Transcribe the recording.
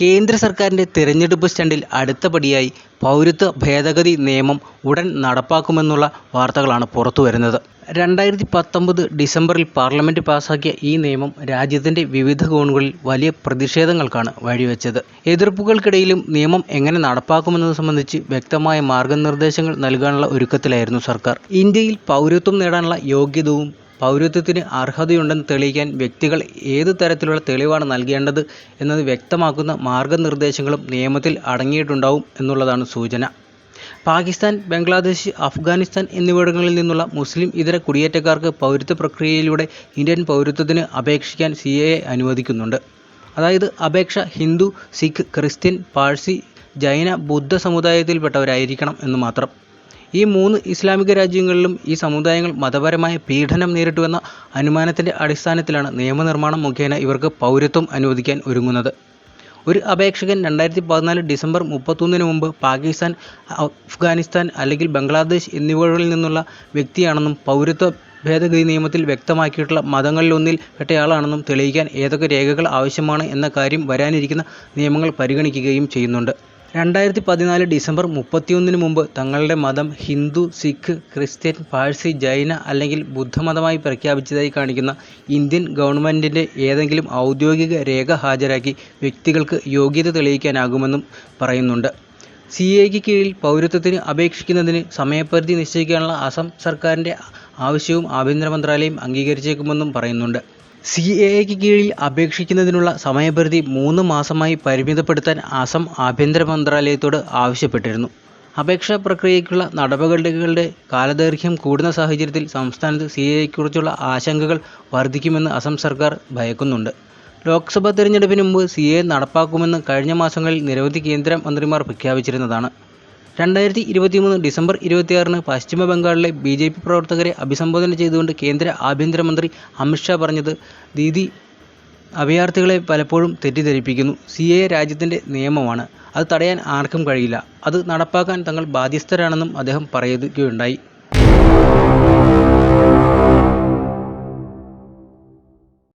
കേന്ദ്ര സർക്കാരിൻ്റെ തിരഞ്ഞെടുപ്പ് സ്റ്റണ്ടിൽ അടുത്തപടിയായി പൗരത്വ ഭേദഗതി നിയമം ഉടൻ നടപ്പാക്കുമെന്നുള്ള വാർത്തകളാണ് പുറത്തുവരുന്നത്. 2019 ഡിസംബറിൽ പാർലമെൻറ്റ് പാസാക്കിയ ഈ നിയമം രാജ്യത്തിൻ്റെ വിവിധ കോണുകളിൽ വലിയ പ്രതിഷേധങ്ങൾക്കാണ് വഴിവെച്ചത്. എതിർപ്പുകൾക്കിടയിലും നിയമം എങ്ങനെ നടപ്പാക്കുമെന്നത് സംബന്ധിച്ച് വ്യക്തമായ മാർഗനിർദ്ദേശങ്ങൾ നൽകാനുള്ള ഒരുക്കത്തിലായിരുന്നു സർക്കാർ. ഇന്ത്യയിൽ പൗരത്വം നേടാനുള്ള യോഗ്യതയും പൗരത്വത്തിന് അർഹതയുണ്ടെന്ന് തെളിയിക്കാൻ വ്യക്തികൾ ഏതു തരത്തിലുള്ള തെളിവാണ് നൽകേണ്ടത് എന്നത് വ്യക്തമാക്കുന്ന മാർഗനിർദ്ദേശങ്ങളും നിയമത്തിൽ അടങ്ങിയിട്ടുണ്ടാവും എന്നുള്ളതാണ് സൂചന. പാകിസ്ഥാൻ, ബംഗ്ലാദേശ്, അഫ്ഗാനിസ്ഥാൻ എന്നിവിടങ്ങളിൽ നിന്നുള്ള മുസ്ലിം ഇതര കുടിയേറ്റക്കാർക്ക് പൗരത്വ പ്രക്രിയയിലൂടെ ഇന്ത്യൻ പൗരത്വത്തിന് അപേക്ഷിക്കാൻ CAA അനുവദിക്കുന്നുണ്ട്. അതായത് അപേക്ഷ ഹിന്ദു, സിഖ്, ക്രിസ്ത്യൻ, പാഴ്സി, ജൈന, ബുദ്ധ സമുദായത്തിൽപ്പെട്ടവരായിരിക്കണം എന്ന് മാത്രം. ഈ 3 ഇസ്ലാമിക രാജ്യങ്ങളിലും ഈ സമുദായങ്ങൾ മതപരമായ പീഡനം നേരിട്ടുവെന്ന അനുമാനത്തിൻ്റെ അടിസ്ഥാനത്തിലാണ് നിയമനിർമ്മാണം മുഖേന ഇവർക്ക് പൗരത്വം അനുവദിക്കാൻ ഒരുങ്ങുന്നത്. ഒരു അപേക്ഷകൻ 2014 ഡിസംബർ 31 മുമ്പ് പാകിസ്ഥാൻ, അഫ്ഗാനിസ്ഥാൻ അല്ലെങ്കിൽ ബംഗ്ലാദേശ് എന്നിവകളിൽ നിന്നുള്ള വ്യക്തിയാണെന്നും പൗരത്വ ഭേദഗതി നിയമത്തിൽ വ്യക്തമാക്കിയിട്ടുള്ള മതങ്ങളിലൊന്നിൽ പെട്ടയാളാണെന്നും തെളിയിക്കാൻ ഏതൊക്കെ രേഖകൾ ആവശ്യമാണ് എന്ന കാര്യം വരാനിരിക്കുന്ന നിയമങ്ങൾ പരിഗണിക്കുകയും ചെയ്യുന്നുണ്ട്. 2014 ഡിസംബർ 31 മുമ്പ് തങ്ങളുടെ മതം ഹിന്ദു, സിഖ്, ക്രിസ്ത്യൻ, പാഴ്സി, ജൈന അല്ലെങ്കിൽ ബുദ്ധമതമായി പ്രഖ്യാപിച്ചതായി കാണിക്കുന്ന ഇന്ത്യൻ ഗവൺമെൻറ്റിൻ്റെ ഏതെങ്കിലും ഔദ്യോഗിക രേഖ ഹാജരാക്കി വ്യക്തികൾക്ക് യോഗ്യത തെളിയിക്കാനാകുമെന്നും പറയുന്നുണ്ട്. CAAയ്ക്ക് കീഴിൽ പൗരത്വത്തിന് അപേക്ഷിക്കുന്നതിന് സമയപരിധി നിശ്ചയിക്കാനുള്ള അസം സർക്കാരിൻ്റെ ആവശ്യവും ആഭ്യന്തര മന്ത്രാലയം അംഗീകരിച്ചേക്കുമെന്നും പറയുന്നുണ്ട്. CAAയ്ക്ക് കീഴിൽ അപേക്ഷിക്കുന്നതിനുള്ള സമയപരിധി 3 മാസമായി പരിമിതപ്പെടുത്താൻ അസം ആഭ്യന്തര മന്ത്രാലയത്തോട് ആവശ്യപ്പെട്ടിരുന്നു. അപേക്ഷാ പ്രക്രിയയ്ക്കുള്ള നടപടികളുടെ കാലദൈർഘ്യം കൂടുന്ന സാഹചര്യത്തിൽ സംസ്ഥാനത്ത് CAAയെക്കുറിച്ചുള്ള ആശങ്കകൾ വർദ്ധിക്കുമെന്ന് അസം സർക്കാർ ഭയക്കുന്നുണ്ട്. ലോക്സഭാ തെരഞ്ഞെടുപ്പിന് മുമ്പ് CAA നടപ്പാക്കുമെന്ന് കഴിഞ്ഞ മാസങ്ങളിൽ നിരവധി കേന്ദ്ര മന്ത്രിമാർ പ്രഖ്യാപിച്ചിരുന്നതാണ്. 2023 ഡിസംബർ 26 പശ്ചിമ ബംഗാളിലെ BJP പ്രവർത്തകരെ അഭിസംബോധന ചെയ്തുകൊണ്ട് കേന്ദ്ര ആഭ്യന്തരമന്ത്രി അമിത് ഷാ പറഞ്ഞത് ദീദി അഭയാർത്ഥികളെ പലപ്പോഴും തെറ്റിദ്ധരിപ്പിക്കുന്നു. CAA രാജ്യത്തിൻ്റെ നിയമമാണ്, അത് തടയാൻ ആർക്കും കഴിയില്ല, അത് നടപ്പാക്കാൻ തങ്ങൾ ബാധ്യസ്ഥരാണെന്നും അദ്ദേഹം പറയുകയുണ്ടായി.